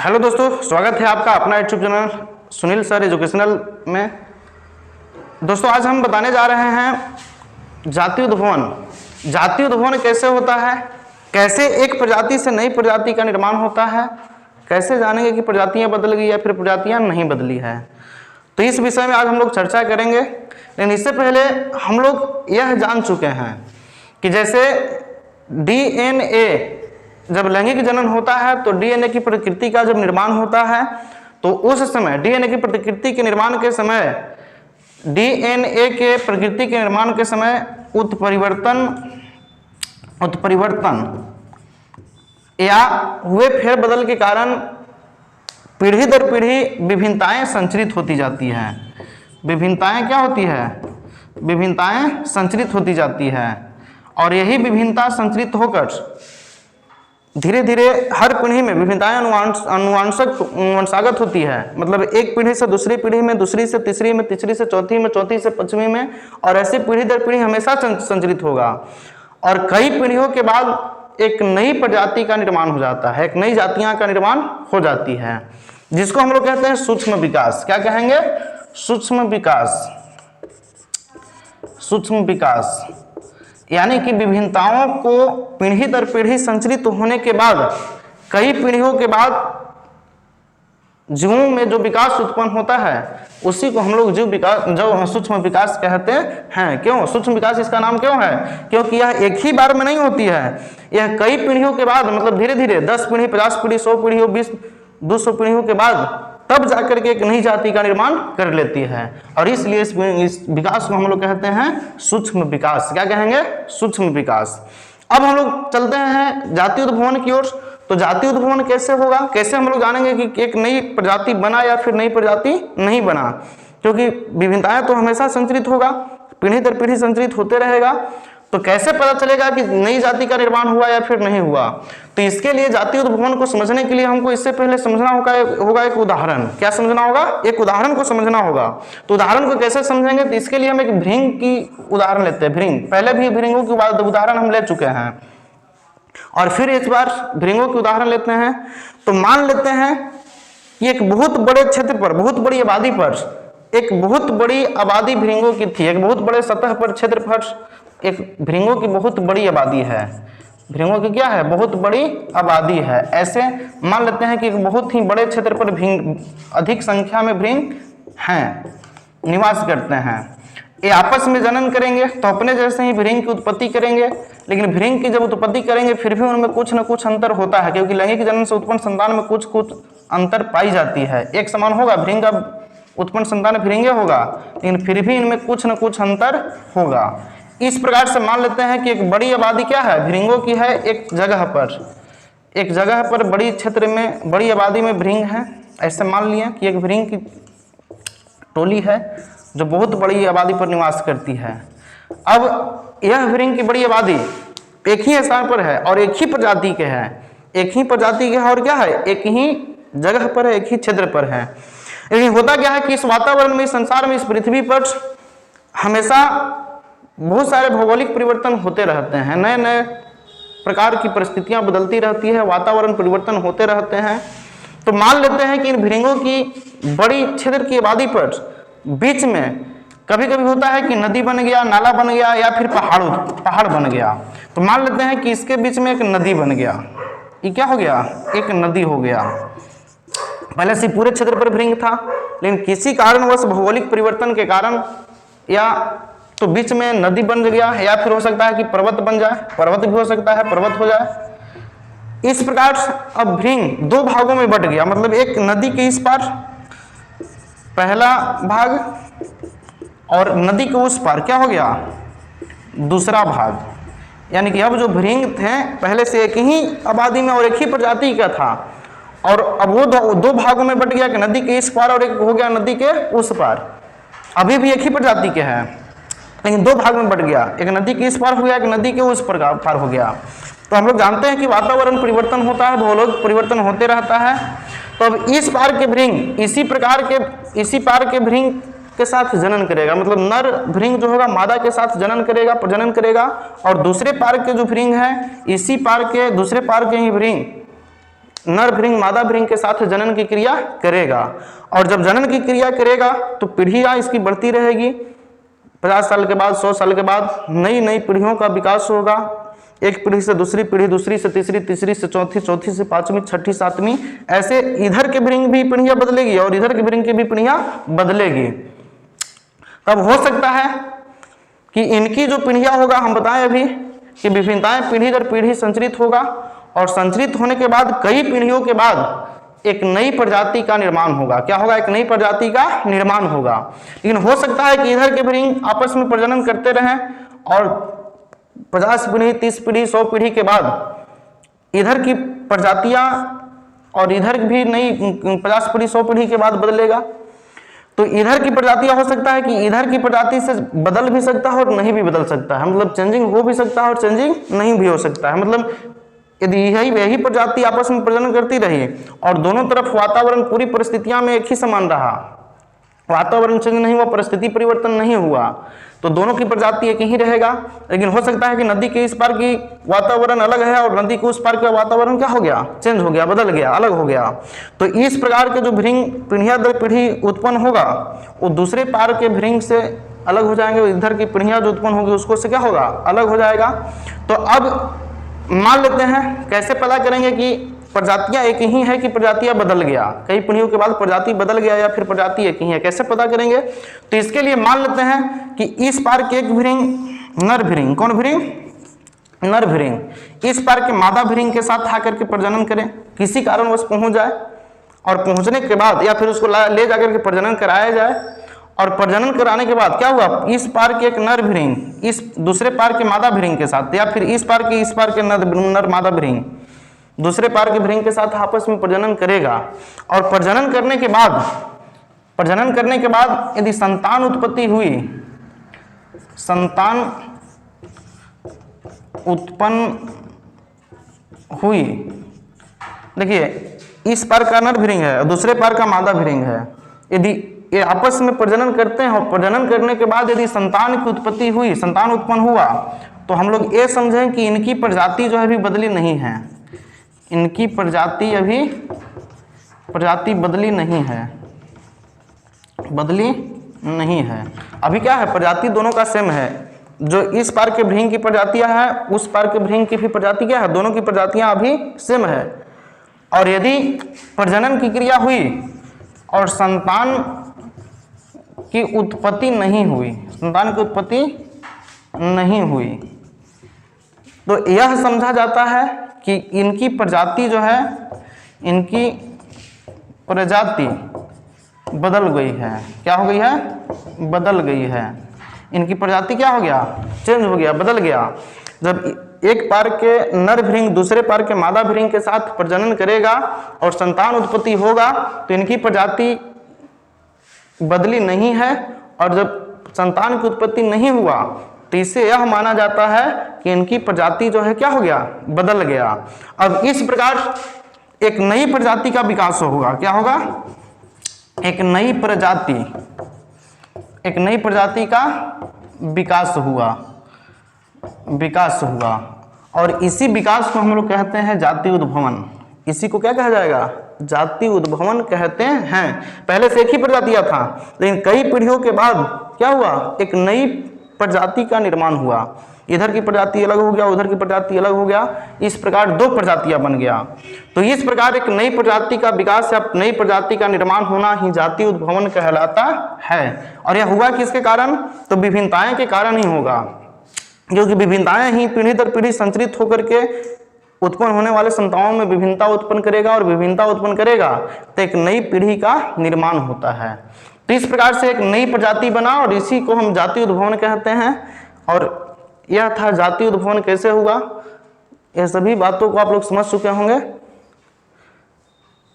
Hello दोस्तों, स्वागत है आपका अपना YouTube channel Sunil sir educational में। दोस्तों आज हम बताने जा रहे हैं जातीय उद्भवन। जातीय उद्भवन कैसे होता है, कैसे एक प्रजाति से नई प्रजाति का निर्माण होता है, कैसे जानेंगे कि प्रजातियां बदल गई या फिर प्रजातियां नहीं बदली है। तो इस विषय में आज हम लोग चर्चा करेंगे। लेकिन इससे पहले हम लोग यह जान चुके हैं कि जैसे डीएनए जब लैंगिक जनन होता है तो डीएनए की प्रकृति का जब निर्माण होता है तो उस समय डीएनए की प्रकृति के निर्माण के समय डीएनए के प्रकृति के निर्माण के समय उत्परिवर्तन या हुए फेरबदल के कारण पीढ़ी दर पीढ़ी विभिन्नताएं संचरित होती जाती हैं। विभिन्नताएं क्या होती है? विभिन्नताएं संचरित होती जाती है और यही विभिन्नता संचरित होकर धीरे धीरे हर पीढ़ी में विभिन्नताएं अनुवंशागत होती है। मतलब एक पीढ़ी से दूसरी पीढ़ी में, दूसरी से तीसरी में, तीसरी से चौथी में, चौथी से पांचवी में, और ऐसे पीढ़ी दर पीढ़ी हमेशा संचरित होगा। और कई पीढ़ियों के बाद एक नई प्रजाति का निर्माण हो जाता है, एक नई जातियां का निर्माण हो जाती है, जिसको हम लोग कहते हैं सूक्ष्म विकास। क्या कहेंगे? सूक्ष्म विकास। सूक्ष्म विकास यानी कि विभिन्नताओं को पीढ़ी दर पीढ़ी संचरित होने के बाद कई पीढ़ियों के बाद जीवों में जो विकास उत्पन्न होता है उसी को हम लोग जीव विकास, जो सूक्ष्म विकास कहते हैं। क्यों सूक्ष्म विकास इसका नाम क्यों है? क्योंकि यह एक ही बार में नहीं होती है, यह कई पीढ़ियों के बाद, मतलब धीरे धीरे 10 पीढ़ी, 50 पीढ़ी, 100 पीढ़ियों, 20-200 पीढ़ियों के बाद तब जाकर के एक नई जाति का निर्माण कर लेती है। और इसलिए इस विकास को हम लोग कहते हैं सूक्ष्म विकास। क्या कहेंगे? सूक्ष्म विकास। अब हम लोग चलते हैं जातीय उद्भवन की ओर। तो जातीय उद्भवन कैसे होगा, कैसे हम लोग जानेंगे कि एक नई प्रजाति बना या फिर नई प्रजाति नहीं बना? क्योंकि विभिन्नताएं तो हमेशा संचरित होगा, पीढ़ी दर पीढ़ी संचरित होते रहेगा। तो कैसे पता चलेगा कि नई जाति का निर्माण हुआ या फिर नहीं हुआ? तो इसके लिए जातीय उद्भवन को समझने के लिए हमको इससे पहले समझना होगा एक उदाहरण। क्या समझना होगा? एक उदाहरण को समझना होगा। तो उदाहरण को कैसे समझेंगे? तो इसके लिए हम एक भृंग की उदाहरण लेते हैं। भृंग, पहले भी भृंगों की उदाहरण हम ले चुके हैं और फिर इस बार भृंगों की उदाहरण लेते हैं। तो मान लेते हैं कि एक बहुत बड़े क्षेत्र पर, बहुत बड़ी आबादी पर, एक बहुत बड़ी आबादी भृंगों की थी। एक बहुत बड़े सतह पर, क्षेत्र पर एक भृंगों की बहुत बड़ी आबादी है। भृंगों की क्या है? बहुत बड़ी आबादी है। ऐसे मान लेते हैं कि एक बहुत ही बड़े क्षेत्र पर अधिक संख्या में भृंग हैं, निवास करते हैं। ये आपस में जनन करेंगे तो अपने जैसे ही भृंग की उत्पत्ति करेंगे। लेकिन भृंग की जब उत्पत्ति करेंगे फिर भी उनमें कुछ न कुछ अंतर होता है, क्योंकि लैंगिक जनन से उत्पन्न संतान में कुछ कुछ अंतर पाई जाती है। एक समान होगा, भृंग का उत्पन्न संतान भृंगे होगा, लेकिन फिर भी इनमें कुछ न कुछ अंतर होगा। इस प्रकार से मान लेते हैं कि एक बड़ी आबादी क्या है? भृंगों की है। एक जगह पर बड़ी क्षेत्र में बड़ी आबादी में भृंग है। ऐसे मान लिया कि एक भृंग की टोली है जो बहुत बड़ी आबादी पर निवास करती है। अब यह भृंग की बड़ी आबादी एक ही स्थान पर है और एक ही प्रजाति के है, एक ही प्रजाति के है और क्या है? एक ही जगह पर है, एक ही क्षेत्र पर है। लेकिन होता क्या है कि इस वातावरण में, इस संसार में, इस पृथ्वी पर हमेशा बहुत सारे भौगोलिक परिवर्तन होते रहते हैं। नए नए प्रकार की परिस्थितियां बदलती रहती है, वातावरण परिवर्तन होते रहते हैं। तो मान लेते हैं कि इन भृंगों की बड़ी क्षेत्र की आबादी पर बीच में कभी कभी होता है कि नदी बन गया, नाला बन गया या फिर पहाड़ बन गया। तो मान लेते हैं कि इसके बीच में एक नदी बन गया। ये क्या हो गया? एक नदी हो गया। पहले से पूरे क्षेत्र पर भृंग था, लेकिन किसी कारणवश भौगोलिक परिवर्तन के कारण या तो बीच में नदी बन गया, या फिर हो सकता है कि पर्वत बन जाए, पर्वत भी हो सकता है, पर्वत हो जाए। इस प्रकार अब भृंग 2 भागों में बट गया। मतलब एक नदी के इस पार पहला भाग और नदी के उस पार क्या हो गया? दूसरा भाग। यानी कि अब जो भृंग थे पहले से एक ही आबादी में और एक ही प्रजाति का था, और अब वो 2 भागों में बट गया कि नदी के इस पार और एक हो गया नदी के उस पार। अभी भी एक ही प्रजाति के हैं लेकिन 2 भाग में बट गया, एक नदी के इस पार हो गया, एक नदी के उस पार हो गया। तो हम लोग जानते हैं कि वातावरण परिवर्तन होता है, भौगोलिक परिवर्तन होते रहता है। तो अब इस पार के भृंग इसी पार के भृंग के साथ जनन करेगा। मतलब नर भृंग जो होगा मादा के साथ प्रजनन करेगा और दूसरे पार के जो भृंग है इसी पार के दूसरे पार के ही भृंग नर भृंग मादा भृंग के साथ जनन की क्रिया करेगा, और जब जनन की क्रिया करेगा तो पीढ़ियां इसकी बढ़ती रहेगी। 50 साल के बाद, 100 साल के बाद नई नई पीढ़ियों का विकास होगा। एक पीढ़ी से दूसरी पीढ़ी, दूसरी से तीसरी, तीसरी से चौथी, चौथी से पांचवी, छठी, सातवीं, ऐसे इधर के भृंग भी पीढ़ियां बदलेगी और इधर के भृंग की भी पीढ़ियां बदलेगी। तब हो सकता है कि इनकी जो पीढ़ियां होगा, हम बताएं अभी कि विभिन्नताएं पीढ़ी दर पीढ़ी संचरित होगा, और संचरित होने के बाद कई पीढ़ियों के बाद एक नई प्रजाति का निर्माण होगा। क्या होगा? एक नई प्रजाति का निर्माण होगा। लेकिन हो सकता है कि इधर के भृंग आपस में प्रजनन करते रहें और 50 पीढ़ी, 30 पीढ़ी, 100 पीढ़ी के बाद इधर की प्रजातियां और इधर भी नई 50 पीढ़ी, 100 पीढ़ी के बाद बदलेगा। तो इधर की प्रजातियां हो सकता है कि इधर की प्रजाति से बदल भी सकता है और नहीं भी बदल सकता है, मतलब चेंजिंग हो भी सकता है और चेंजिंग नहीं भी हो सकता है। मतलब यदि यही प्रजाति आपस में प्रजनन करती रही और दोनों तरफ वातावरण, पूरी परिस्थितियां में एक ही समान रहा, वातावरण चेंज नहीं हुआ, परिस्थिति परिवर्तन नहीं हुआ, तो दोनों की प्रजाति एक ही रहेगा। लेकिन हो सकता है कि नदी के इस पार की वातावरण अलग है और नदी के उस पार का वातावरण क्या हो गया? चेंज हो गया, बदल गया, अलग हो गया। तो इस प्रकार के जो भृंग पीढ़ियां दर पीढ़ी उत्पन्न होगा वो दूसरे पार के भृंग से अलग हो जाएंगे, इधर की पीढ़ियां जो उत्पन्न होगी उसको से क्या होगा? अलग हो जाएगा। तो अब मान लेते हैं, कैसे पता करेंगे कि प्रजातियां एक ही है कि प्रजातियां बदल गया? कई पीढ़ियों के बाद प्रजाति बदल गया या फिर प्रजाति एक ही है, कैसे पता करेंगे? तो इसके लिए मान लेते हैं कि इस पार के एक भृंग नर भृंग, कौन भृंग? नर भृंग, इस पार के मादा भृंग के साथ आकर के प्रजनन करें, किसी कारणवश पहुंच जाए, और पहुंचने के बाद या फिर उसको ले जाकर के प्रजनन कराया जाए, और प्रजनन कराने के बाद क्या हुआ? इस पार के एक नर भृंग इस दूसरे पार के मादा भृंग के साथ, या फिर इस पार के नर मादा भृंग दूसरे पार के भृंग के साथ आपस में प्रजनन करेगा। और प्रजनन करने के बाद यदि संतान उत्पत्ति हुई, संतान उत्पन्न हुई, देखिए इस पार का नर भृंग है और दूसरे पार का मादा भृंग है, यदि ये आपस में प्रजनन करते हैं और प्रजनन करने के बाद यदि संतान की उत्पत्ति हुई, संतान उत्पन्न हुआ, तो हम लोग ये समझें कि इनकी प्रजाति जो है अभी बदली नहीं है, इनकी प्रजाति बदली नहीं है, बदली नहीं है। अभी क्या है? प्रजाति दोनों का सेम है। जो इस पार के भृंग की प्रजातियां हैं, उस पार के भृंग की भी प्रजाति क्या है? दोनों की प्रजातियां अभी सेम है। और यदि प्रजनन की क्रिया हुई और संतान की उत्पत्ति नहीं हुई, संतान की उत्पत्ति नहीं हुई, तो यह समझा जाता है कि इनकी प्रजाति जो है, इनकी प्रजाति बदल गई है। क्या हो गई है? बदल गई है। इनकी प्रजाति क्या हो गया? चेंज हो गया, बदल गया। जब एक पार के नर भृंग दूसरे पार के मादा भृंग के साथ प्रजनन करेगा और संतान उत्पत्ति होगा, तो इनकी प्रजाति बदली नहीं है। और जब संतान की उत्पत्ति नहीं हुआ तो इससे यह माना जाता है कि इनकी प्रजाति जो है क्या हो गया? बदल गया। अब इस प्रकार एक नई प्रजाति का विकास होगा। क्या होगा? एक नई प्रजाति का विकास हुआ, और इसी विकास को हम लोग कहते हैं जाति उद्भवन। इसी को क्या कहा जाएगा? जाति उद्भवन कहते हैं। पहले से एक ही प्रजातियां था, लेकिन कई पीढ़ियों के बाद क्या हुआ? एक नई प्रजाति का निर्माण हुआ। इधर की प्रजाति अलग हो गया, उधर की प्रजाति अलग हो गया, इस प्रकार दो प्रजातियां बन गया। तो इस प्रकार एक नई प्रजाति का विकास या नई प्रजाति का निर्माण होना ही जाति उद्भवन कहलाता है। और यह हुआ किसके कारण? तो विभिन्नताएं के कारण ही होगा, क्योंकि विभिन्नताएं ही पीढ़ी दर पीढ़ी संचरित होकर के उत्पन्न होने वाले संतानों में विभिन्नता उत्पन्न करेगा, और विभिन्नता उत्पन्न करेगा तो एक नई पीढ़ी का निर्माण होता है। तो इस प्रकार से एक नई प्रजाति बना, और इसी को हम जाति उद्भवन कहते हैं। और यह था जाति उद्भवन कैसे हुआ। यह सभी बातों को आप लोग समझ चुके होंगे।